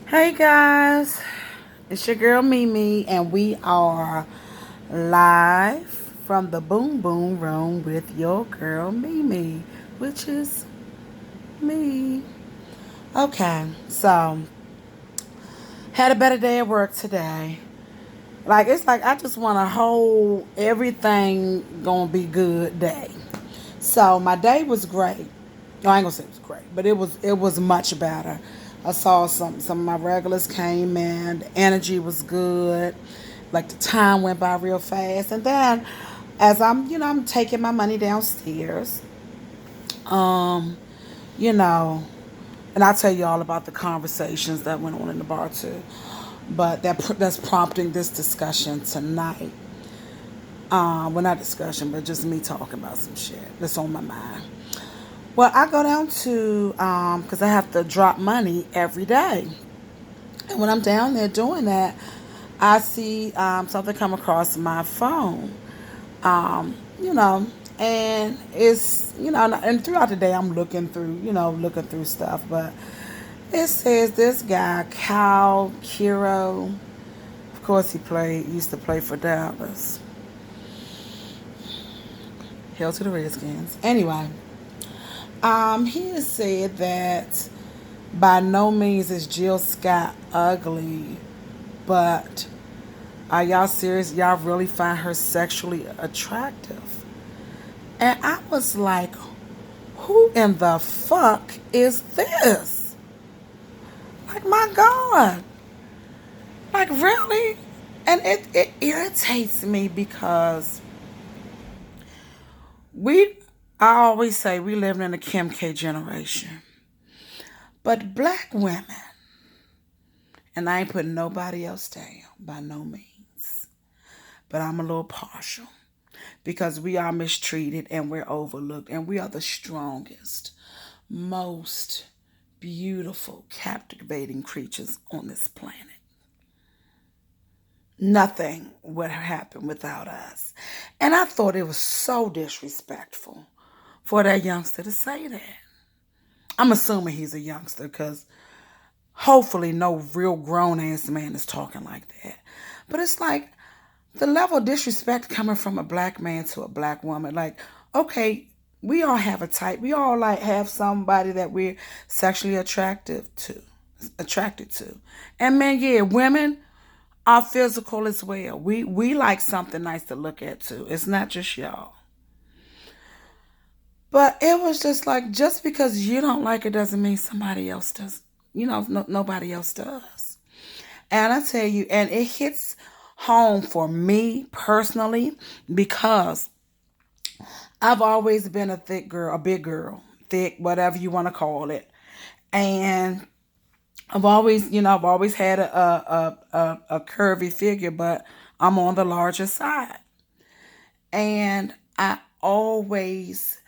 Hey guys, it's your girl Mimi, and we are live from the Boom Boom Room with your girl Mimi, which is me. Okay, so had a better day at work today. It's like I just want a whole everything gonna be good day. So my day was great. No, I ain't gonna say it was great, but it was much better. I saw some of my regulars came in. The energy was good. Like the time went by real fast. And then as I'm taking my money downstairs, um, you know, and I'll tell you all about the conversations that went on in the bar too. But that's prompting this discussion tonight. Well, not discussion, but just me talking about some shit that's on my mind. Well, I go down to because I have to drop money every day, and when I'm down there doing that, I see something come across my phone. Um, you know, and it's and throughout the day I'm looking through stuff, but it says this guy Cal Kiro. Of course, used to play for Dallas. Hell to the Redskins. Anyway, he has said that by no means is Jill Scott ugly, but are y'all serious? Y'all really find her sexually attractive? And I was like, who in the fuck is this? Like, my God. Like, really? And it irritates me because I always say we live in a Kim K generation. But black women, and I ain't putting nobody else down by no means, but I'm a little partial because we are mistreated and we're overlooked, and we are the strongest, most beautiful, captivating creatures on this planet. Nothing would happen without us. And I thought it was so disrespectful for that youngster to say that. I'm assuming he's a youngster because hopefully no real grown ass man is talking like that. But it's like the level of disrespect coming from a black man to a black woman. Like, okay, we all have a type. We all like have somebody that we're sexually attracted to. And men, yeah, women are physical as well. We like something nice to look at too. It's not just y'all. But it was just like, just because you don't like it doesn't mean somebody else does. Nobody else does. And I tell you, and it hits home for me personally because I've always been a thick girl, a big girl, thick, whatever you want to call it. And I've always had a curvy figure, but I'm on the larger side. And I've always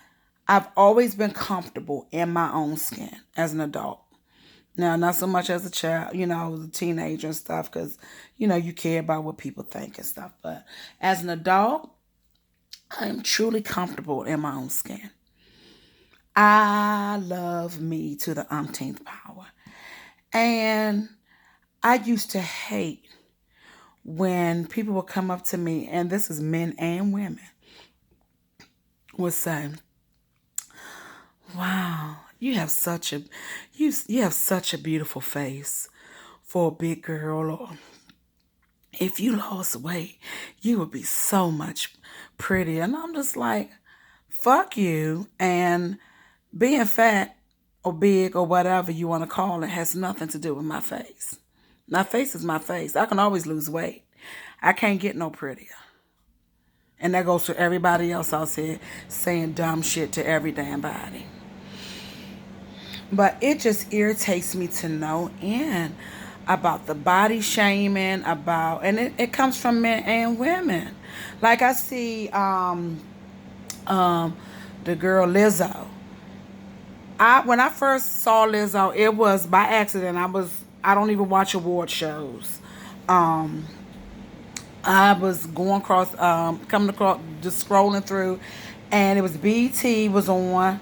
been comfortable in my own skin as an adult. Now, not so much as a child, as a teenager and stuff, because, you care about what people think and stuff. But as an adult, I am truly comfortable in my own skin. I love me to the umpteenth power. And I used to hate when people would come up to me, and this is men and women, would say, "Wow, you have such a beautiful face for a big girl, or if you lost weight, you would be so much prettier." And I'm just like, fuck you. And being fat or big or whatever you want to call it has nothing to do with my face. My face is my face. I can always lose weight. I can't get no prettier. And that goes for everybody else out there saying dumb shit to every damn body. But it just irritates me to no end about the body shaming, and it comes from men and women. Like I see um the girl Lizzo. When I first saw Lizzo, it was by accident. I don't even watch award shows. Um I was going across, coming across, just scrolling through, and it was BT was on,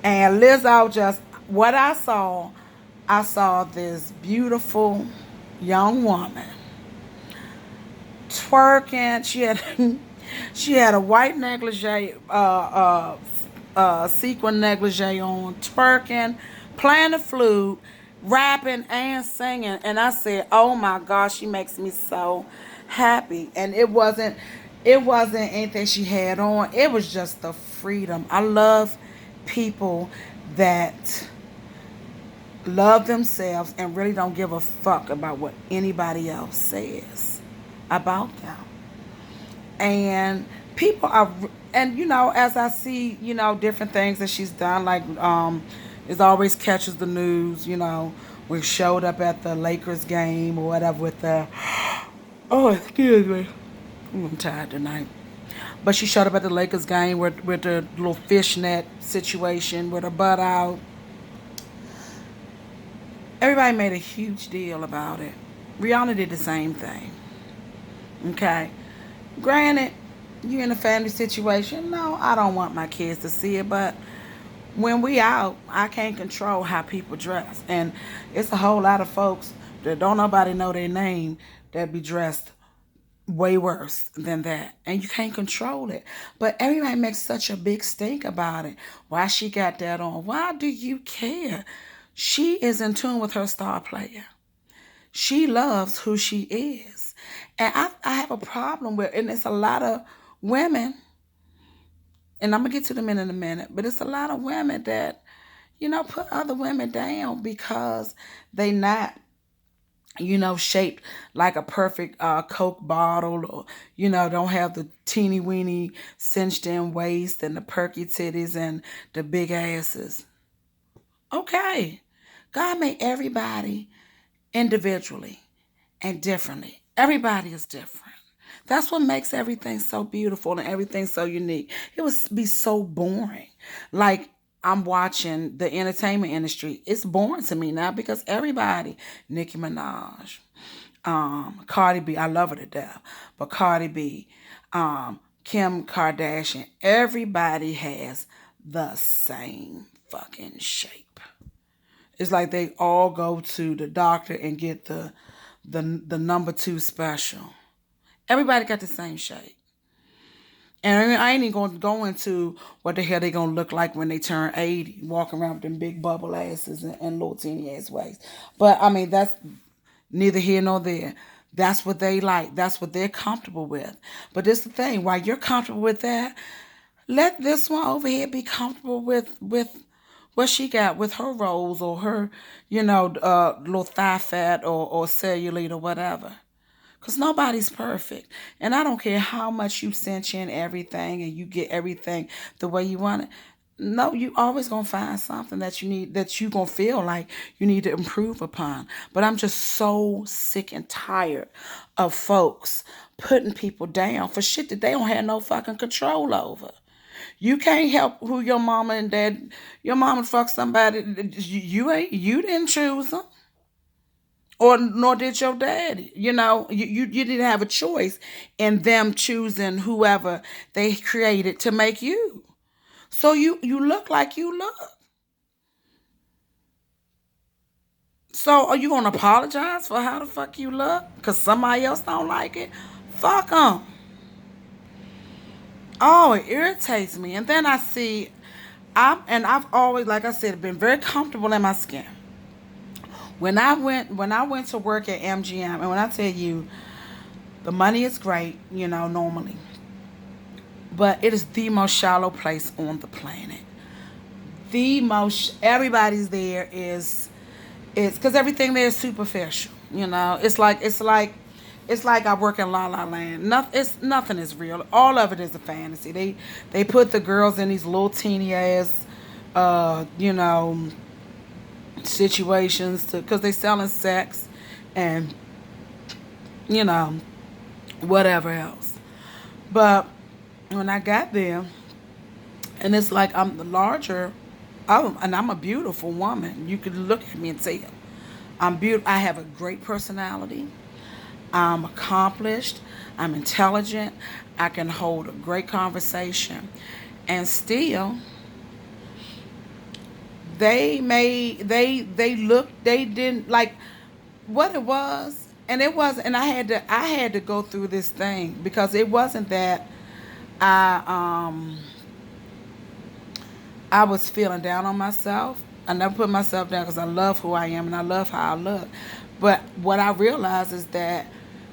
and Lizzo just what I saw. I saw this beautiful young woman twerking. She had a white negligee, sequin negligee on, twerking, playing the flute, rapping and singing. And I said, "Oh my gosh, she makes me so happy." And it wasn't anything she had on. It was just the freedom. I love people that love themselves and really don't give a fuck about what anybody else says about them. And people are, and as I see, different things that she's done, like it always catches the news, we showed up at the Lakers game or whatever with the, oh, excuse me, I'm tired tonight. But she showed up at the Lakers game with the little fishnet situation with her butt out. Everybody made a huge deal about it. Rihanna did the same thing. Okay. Granted, you're in a family situation. No, I don't want my kids to see it, but when we out, I can't control how people dress. And it's a whole lot of folks that don't nobody know their name that be dressed way worse than that. And you can't control it. But everybody makes such a big stink about it. Why she got that on? Why do you care? She is in tune with her star player. She loves who she is. And I have a problem with, and it's a lot of women, and I'm going to get to them in a minute, but it's a lot of women that, put other women down because they not, shaped like a perfect Coke bottle, or, don't have the teeny weeny cinched in waist and the perky titties and the big asses. Okay. God made everybody individually and differently. Everybody is different. That's what makes everything so beautiful and everything so unique. It would be so boring. Like, I'm watching the entertainment industry. It's boring to me now because everybody, Nicki Minaj, Cardi B, I love her to death, but Cardi B, Kim Kardashian, everybody has the same fucking shape. It's like they all go to the doctor and get the number two special. Everybody got the same shape. And I ain't even going to go into what the hell they going to look like when they turn 80, walking around with them big bubble asses and little teeny ass waists. But, I mean, that's neither here nor there. That's what they like. That's what they're comfortable with. But this is the thing. While you're comfortable with that, let this one over here be comfortable with what she got with her rolls or her, little thigh fat or cellulite or whatever. Because nobody's perfect. And I don't care how much you cinch in everything and you get everything the way you want it. No, you always going to find something that you need, that you going to feel like you need to improve upon. But I'm just so sick and tired of folks putting people down for shit that they don't have no fucking control over. You can't help who your mama and dad, your mama fuck somebody, you didn't choose them. Or nor did your daddy. You didn't have a choice in them choosing whoever they created to make you. So you look like you look. So are you gonna apologize for how the fuck you look? Cause somebody else don't like it? Fuck them. Oh, it irritates me. And then I see, I've always, like I said, been very comfortable in my skin. When I went to work at MGM, and when I tell you the money is great, normally, but it is the most shallow place on the planet. The most Everybody's there is it's because everything there is superficial. It's like I work in La La Land. Nothing is real. All of it is a fantasy. They put the girls in these little teeny ass, uh, you know, situations to because they selling sex and you know whatever else. But when I got there, and it's like I'm the larger, and I'm a beautiful woman. You could look at me and tell I'm beautiful. I have a great personality. I'm accomplished. I'm intelligent. I can hold a great conversation, and still they looked, they didn't like what it was, and it was, and I had to go through this thing because it wasn't that I I was feeling down on myself. I never put myself down because I love who I am and I love how I look. But what I realized is that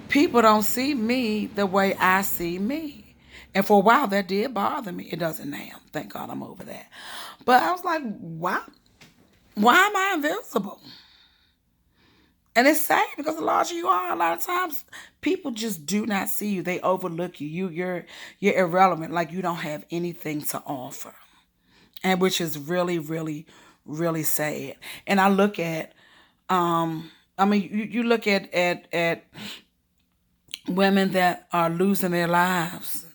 people don't see me the way I see me. And for a while that did bother me. It doesn't now. Thank God I'm over that. But I was like, why am I invisible? And it's sad because the larger you are, a lot of times people just do not see you. They overlook you. You're irrelevant, like you don't have anything to offer. And which is really, really, really sad. And I look at I mean you look at women that are losing their lives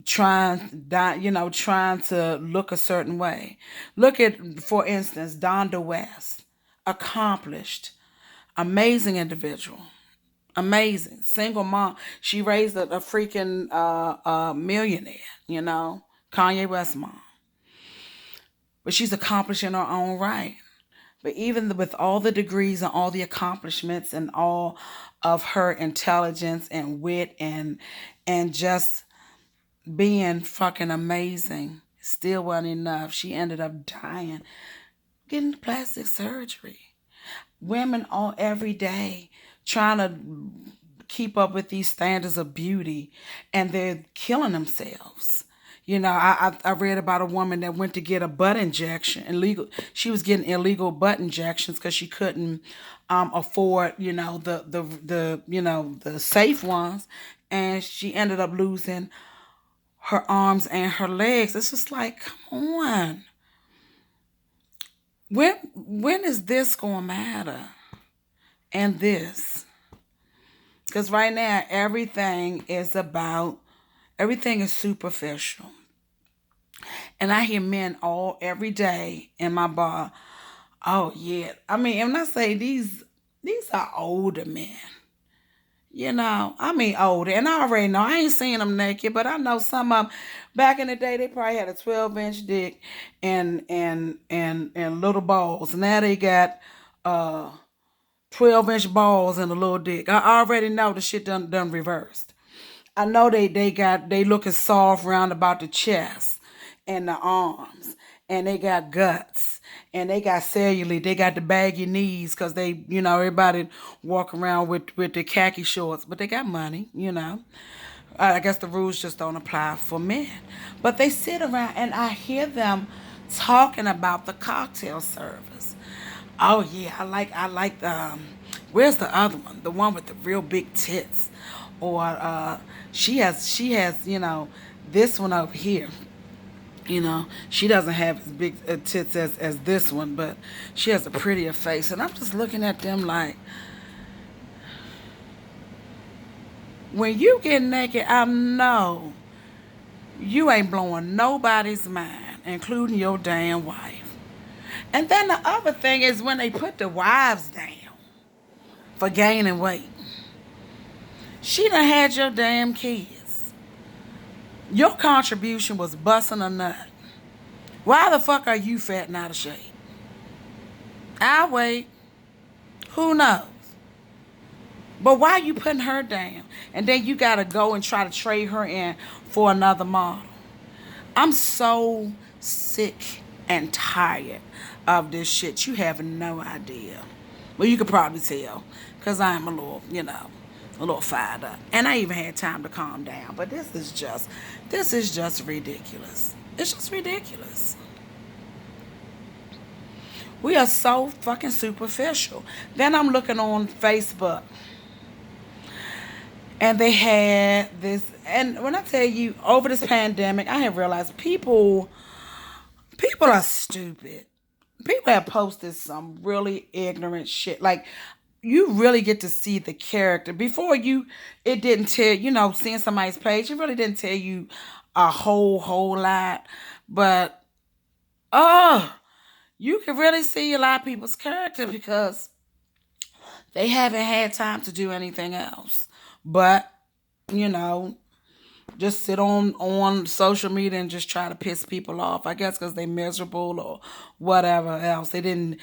trying to look a certain way. Look at, for instance, Donda West, accomplished, amazing individual, amazing single mom. She raised a freaking millionaire, Kanye West mom, but she's accomplished in her own right. But even with all the degrees and all the accomplishments and all of her intelligence and wit and just being fucking amazing, still wasn't enough. She ended up dying, getting plastic surgery. Women all every day trying to keep up with these standards of beauty, and they're killing themselves. I read about a woman that went to get a butt injection, illegal. She was getting illegal butt injections because she couldn't afford, the safe ones, and she ended up losing her arms and her legs. It's just like, come on, when is this gonna matter? And this, because right now everything is superficial. And I hear men all every day in my bar. Oh yeah. I mean, and when I say these are older men. I mean older. And I already know I ain't seen them naked, but I know some of them back in the day they probably had a 12-inch dick and little balls. Now they got 12-inch balls and a little dick. I already know the shit done reversed. I know they looking soft round about the chest and the arms, and they got guts, and they got cellulite. They got the baggy knees because everybody walk around with the khaki shorts, but they got money. I guess the rules just don't apply for men. But they sit around and I hear them talking about the cocktail service. Oh yeah, I like where's the other one? The one with the real big tits. Or she has, this one over here. She doesn't have as big tits as this one, but she has a prettier face. And I'm just looking at them like, when you get naked, I know you ain't blowing nobody's mind, including your damn wife. And then the other thing is when they put the wives down for gaining weight. She done had your damn kids. Your contribution was busting a nut. Why the fuck are you fat and out of shape? I'll wait. Who knows? But why you putting her down? And then you gotta go and try to trade her in for another model. I'm so sick and tired of this shit. You have no idea. Well, you could probably tell. Because I'm a little fired up. And I even had time to calm down. But this is just ridiculous. It's just ridiculous. We are so fucking superficial. Then I'm looking on Facebook, and they had this, and when I tell you, over this pandemic, I have realized people are stupid. People have posted some really ignorant shit. Like, you really get to see the character. Before it didn't tell, seeing somebody's page, it really didn't tell you a whole lot. But, oh, you can really see a lot of people's character because they haven't had time to do anything else. But, you know, just sit on social media and just try to piss people off. I guess because they miserable or whatever else. They didn't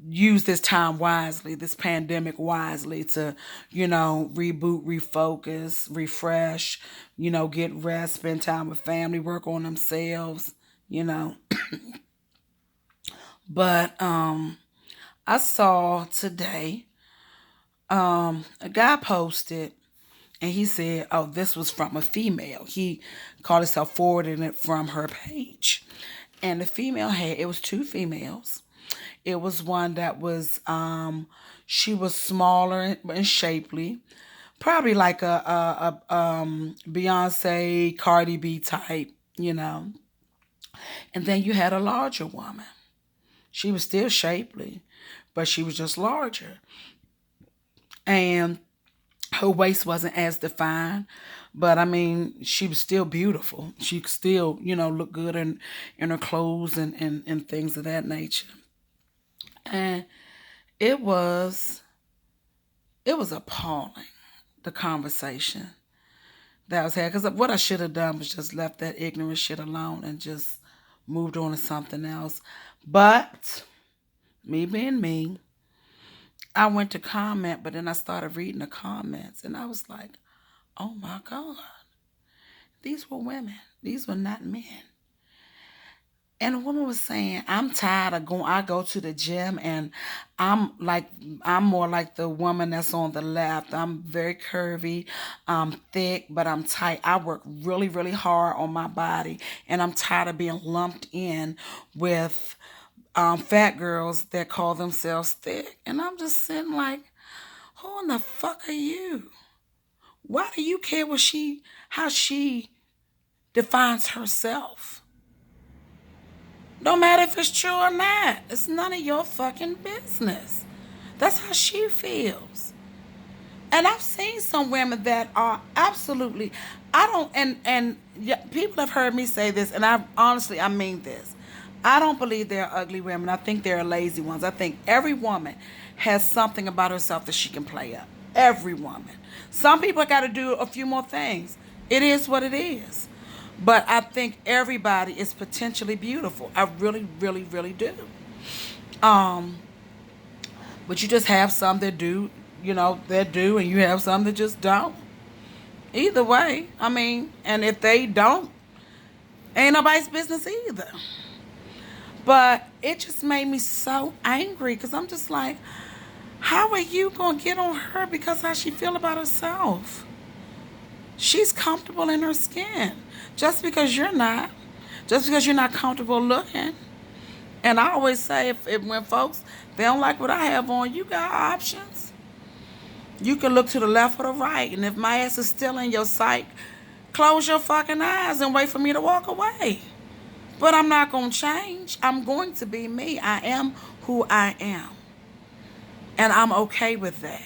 use this time wisely, this pandemic wisely to, reboot, refocus, refresh, get rest, spend time with family, work on themselves, you know. But I saw today a guy posted and he said, "Oh, this was from a female." He called himself forwarding it from her page, and the female it was two females. It was one that was she was smaller and shapely, probably like a Beyonce, Cardi B type, and then you had a larger woman. She was still shapely, but she was just larger, and her waist wasn't as defined, but I mean, she was still beautiful. She could still, look good in her clothes and things of that nature. And it was it was appalling, the conversation that was had. Because what I should have done was just left that ignorant shit alone and just moved on to something else. But me being me, I went to comment, but then I started reading the comments and I was like, oh my God, these were women. These were not men. And a woman was saying, I'm tired of going, I go to the gym and I'm like, I'm more like the woman that's on the left. I'm very curvy, I'm thick, but I'm tight. I work really, really hard on my body and I'm tired of being lumped in with fat girls that call themselves thick. And I'm just sitting like, who in the fuck are you? Why do you care how she defines herself? No matter if it's true or not, it's none of your fucking business. That's how she feels. And I've seen some women that are absolutely, I don't, and yeah, people have heard me say this, and I mean this. I don't believe they're ugly women. I think they're lazy ones. I think every woman has something about herself that she can play up. Every woman. Some people got to do a few more things. It is what it is. But I think everybody is potentially beautiful. I really, really, really do. Um, but you just have some that do, that do, and you have some that just don't. Either way, I mean, and if they don't, ain't nobody's business either. But it just made me so angry because I'm just like, how are you gonna get on her because how she feel about herself? She's comfortable in her skin. Just because you're not, just because you're not comfortable looking. And I always say, if when folks they don't like what I have on, you got options. You can look to the left or the right, and if my ass is still in your sight, close your fucking eyes and wait for me to walk away. But I'm not gonna change. I'm going to be me. I am who I am, and I'm okay with that.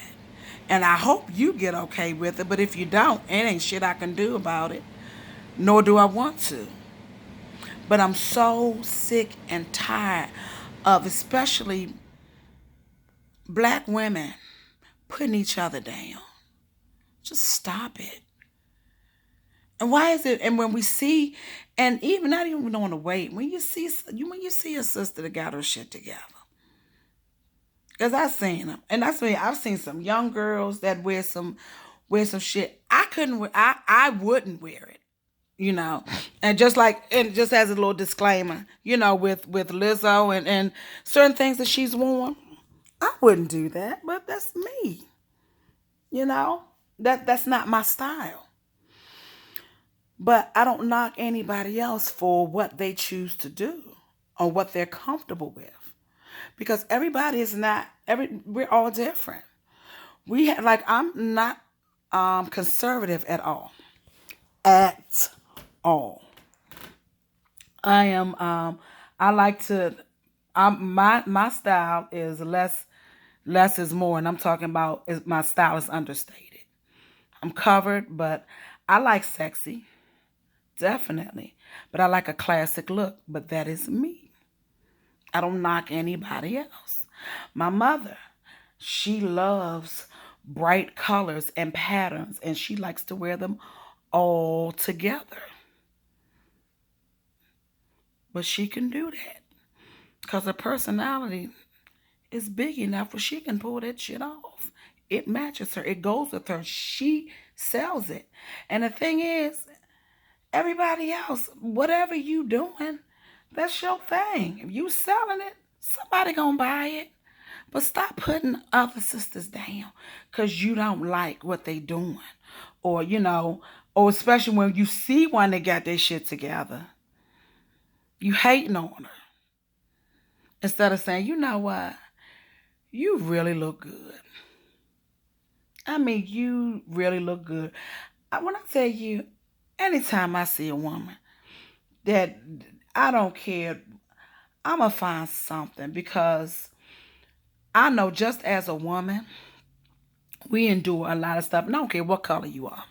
And I hope you get okay with it. But if you don't, it ain't shit I can do about it. Nor do I want to. But I'm so sick and tired of especially black women putting each other down. Just stop it. And why is it? And when we see, and even not even on the weight, when you see a sister that got her shit together, because I've seen them, and that's me. I've seen some young girls that wear some shit. I couldn't. I wouldn't wear it. And just as a little disclaimer, with Lizzo and certain things that she's worn, I wouldn't do that, but that's me. you know that's not my style. But I don't knock anybody else for what they choose to do or what they're comfortable with, because everybody is not every we're all different. I'm not conservative at all. I am. I like to. My style is less. Less is more, and I'm talking about my style is understated. I'm covered, but I like sexy, definitely. But I like a classic look. But that is me. I don't knock anybody else. My mother, she loves bright colors and patterns, and she likes to wear them all together. But she can do that because her personality is big enough where she can pull that shit off. It matches her, it goes with her. She sells it. And the thing is, everybody else, whatever you doing, that's your thing. If you selling it, somebody gonna buy it. But stop putting other sisters down because you don't like what they doing. Or, or especially when you see one that got their shit together, you hating on her. Instead of saying, you know what? You really look good. I mean, you really look good. When I tell you, anytime I see a woman that I don't care, I'm going to find something because I know just as a woman, we endure a lot of stuff. And I don't care what color you are.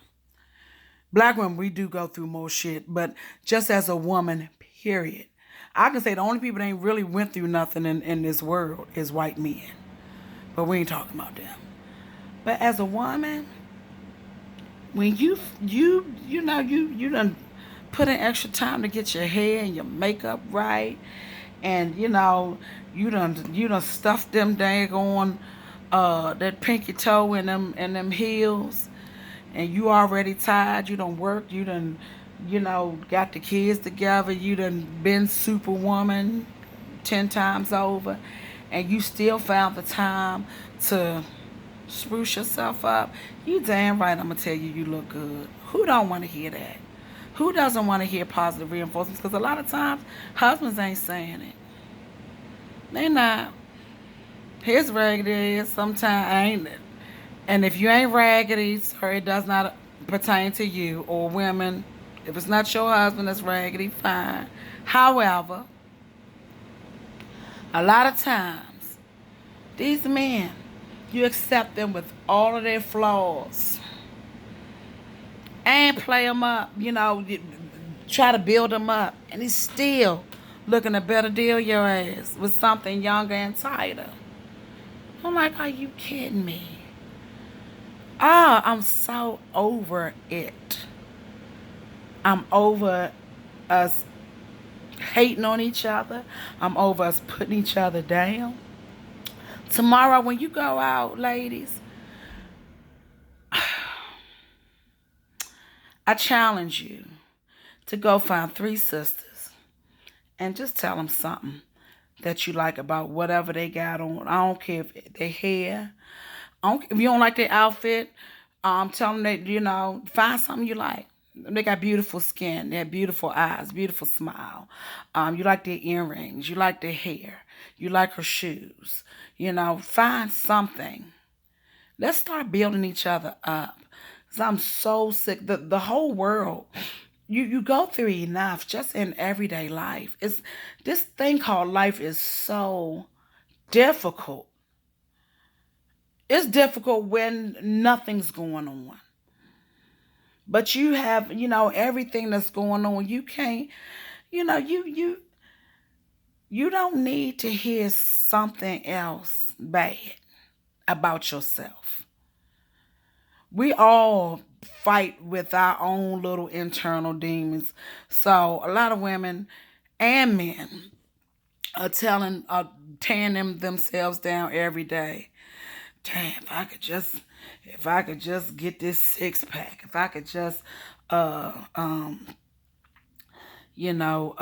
Black women, we do go through more shit, but just as a woman, period. I can say the only people that ain't really went through nothing in this world is white men. But we ain't talking about them. But as a woman, when you done put in extra time to get your hair and your makeup right, and you done stuffed them daggone that pinky toe in them heels, and you already tired, you done worked, you done got the kids together, you done been superwoman 10 times over, and you still found the time to spruce yourself up. You damn right I'm gonna tell you you look good. Who don't want to hear that? Who doesn't want to hear positive reinforcements? Because a lot of times husbands ain't saying it. They not. His raggedy is sometimes ain't it. And if you ain't raggedy, sir, it does not pertain to you or women. If it's not your husband that's raggedy, fine. However, a lot of times, these men, you accept them with all of their flaws and play them up, try to build them up. And he's still looking to better deal your ass with something younger and tighter. I'm like, are you kidding me? I'm so over it. I'm over us hating on each other. I'm over us putting each other down. Tomorrow, when you go out, ladies, I challenge you to go find three sisters and just tell them something that you like about whatever they got on. I don't care if their hair. If you don't like their outfit, tell them that, find something you like. They got beautiful skin. They have beautiful eyes, beautiful smile. You like their earrings. You like their hair. You like her shoes. Find something. Let's start building each other up. 'Cause I'm so sick. The whole world, you go through enough just in everyday life. It's this thing called life is so difficult. It's difficult when nothing's going on. But you have, everything that's going on. You can't, you know, you don't need to hear something else bad about yourself. We all fight with our own little internal demons. So a lot of women and men are tearing themselves down every day. Damn, if I could just get this six pack, if I could just uh um you know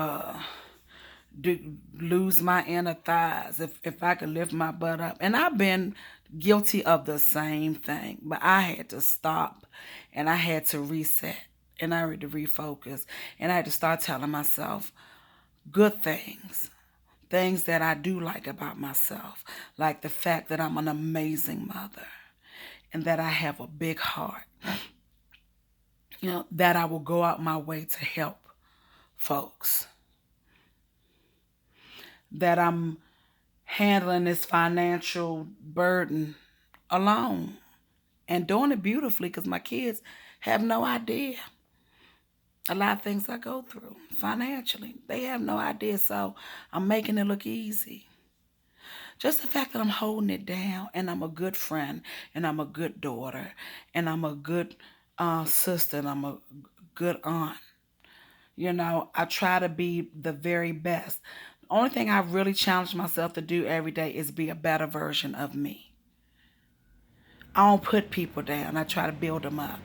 lose my inner thighs, if I could lift my butt up. And I've been guilty of the same thing, but I had to stop and I had to reset and I had to refocus and I had to start telling myself good things that I do like about myself, like the fact that I'm an amazing mother and that I have a big heart, that I will go out my way to help folks, that I'm handling this financial burden alone and doing it beautifully because my kids have no idea a lot of things I go through financially. They have no idea, so I'm making it look easy. Just the fact that I'm holding it down and I'm a good friend and I'm a good daughter and I'm a good sister and I'm a good aunt. I try to be the very best. The only thing I really challenge myself to do every day is be a better version of me. I don't put people down. I try to build them up.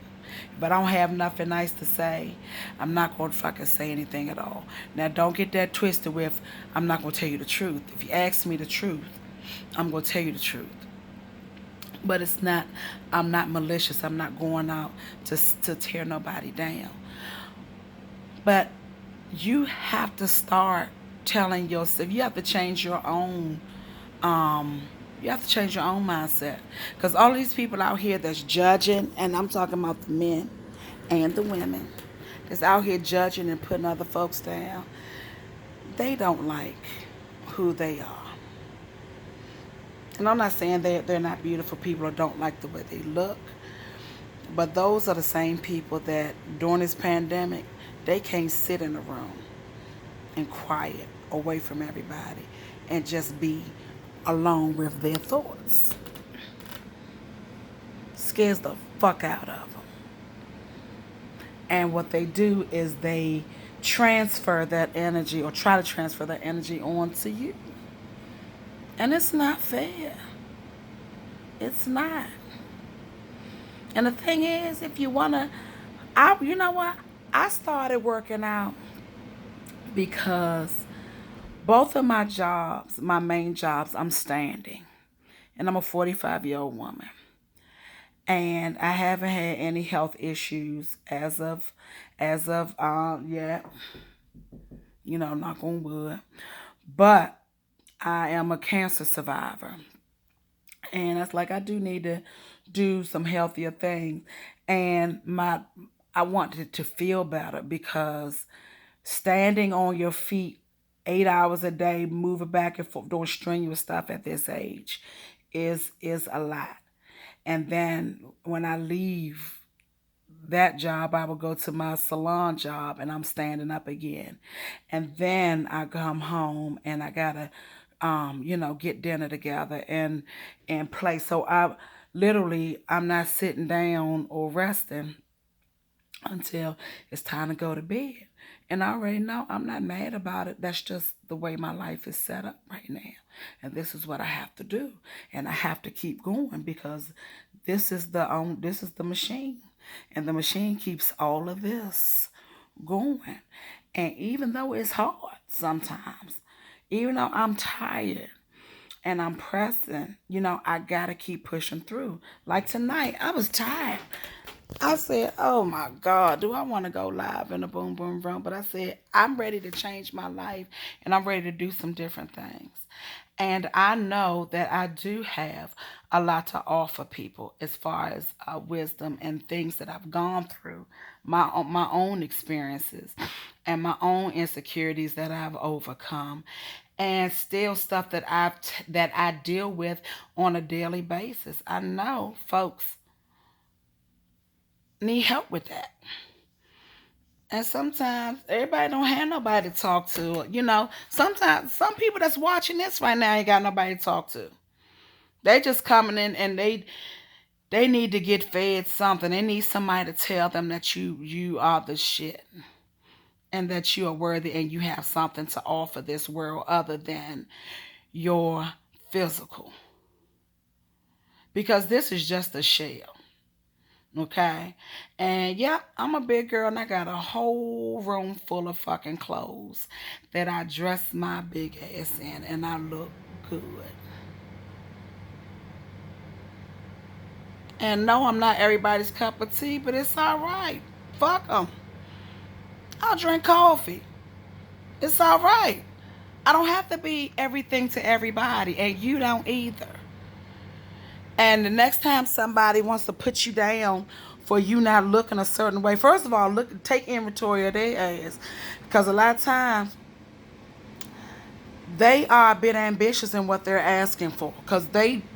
If I don't have nothing nice to say, I'm not going to fucking say anything at all. Now, don't get that twisted with I'm not going to tell you the truth. If you ask me the truth, I'm going to tell you the truth. But I'm not malicious. I'm not going out to tear nobody down. But you have to start telling yourself, you have to change your own you have to change your own mindset. Because all these people out here that's judging, and I'm talking about the men and the women, that's out here judging and putting other folks down, they don't like who they are. And I'm not saying they're not beautiful people or don't like the way they look, but those are the same people that during this pandemic, they can't sit in a room and quiet away from everybody and just be alone with their thoughts. Scares the fuck out of them. And what they do is they transfer that energy or try to transfer that energy onto you. And it's not fair. It's not. And the thing is, if you want to, you know what? I started working out because both of my jobs, my main jobs, I'm standing. And I'm a 45-year-old woman. And I haven't had any health issues as of yet. Knock on wood. But I am a cancer survivor. And it's like I do need to do some healthier things. And I wanted to feel better because standing on your feet 8 hours a day, moving back and forth, doing strenuous stuff at this age is a lot. And then when I leave that job, I will go to my salon job and I'm standing up again. And then I come home and I gotta, get dinner together and play. So I'm not sitting down or resting until it's time to go to bed. And I already know I'm not mad about it. That's just the way my life is set up right now. And this is what I have to do. And I have to keep going because this is the machine. And the machine keeps all of this going. And even though it's hard sometimes, even though I'm tired and I'm pressing, I gotta keep pushing through. Like tonight, I was tired. I said, oh my God, do I want to go live in a boom boom room? But I said, I'm ready to change my life and I'm ready to do some different things. And I know that I do have a lot to offer people as far as wisdom and things that I've gone through, my own experiences and my own insecurities that I've overcome, and still stuff that I deal with on a daily basis. I know folks need help with that. And sometimes everybody don't have nobody to talk to. Sometimes some people that's watching this right now ain't got nobody to talk to. They just coming in and they need to get fed something. They need somebody to tell them that you are the shit and that you are worthy and you have something to offer this world other than your physical. Because this is just a shell. Okay. And yeah, I'm a big girl and I got a whole room full of fucking clothes that I dress my big ass in and I look good. And no, I'm not everybody's cup of tea, but it's all right. Fuck them. I'll drink coffee. It's all right. I don't have to be everything to everybody, and you don't either. And the next time somebody wants to put you down for you not looking a certain way, first of all, take inventory of their ass. Because a lot of times, they are a bit ambitious in what they're asking for. Because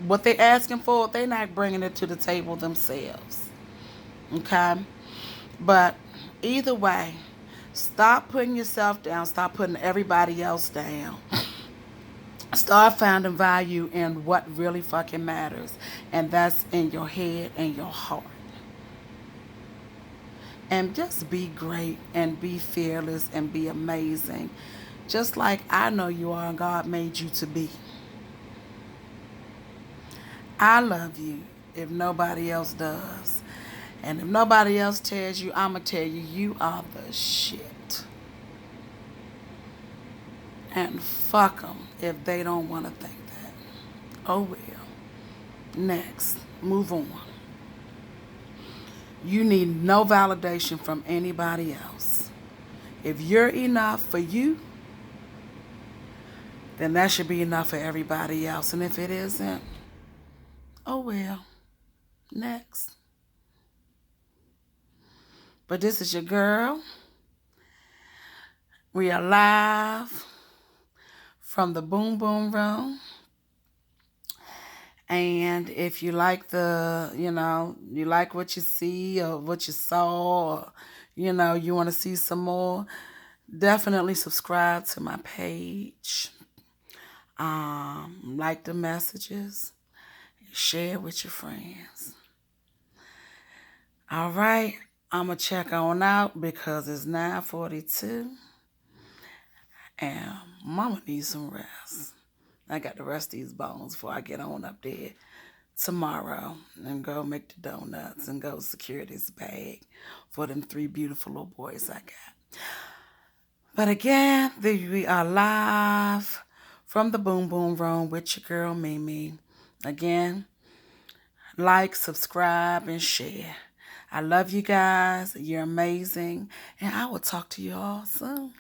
what they're asking for, they're not bringing it to the table themselves. Okay? But either way, stop putting yourself down. Stop putting everybody else down. Start finding value in what really fucking matters. And that's in your head and your heart. And just be great and be fearless and be amazing. Just like I know you are and God made you to be. I love you if nobody else does. And if nobody else tells you, I'm going to tell you, you are the shit. And fuck them if they don't want to think that. Oh well. Next, move on. You need no validation from anybody else. If you're enough for you, then that should be enough for everybody else. And if it isn't, oh well. Next. But this is your girl. We are live from the Boom Boom Room. And if you like you like what you see or what you saw, or, you want to see some more, definitely subscribe to my page. Like the messages, share with your friends. All right, I'm going to check on out because it's 9:42 and mama needs some rest. I got to rest these bones before I get on up there tomorrow and go make the donuts and go secure this bag for them 3 beautiful little boys I got. But again, we are live from the Boom Boom Room with your girl Mimi. Again, like, subscribe, and share. I love you guys. You're amazing. And I will talk to you all soon.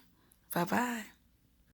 Bye-bye.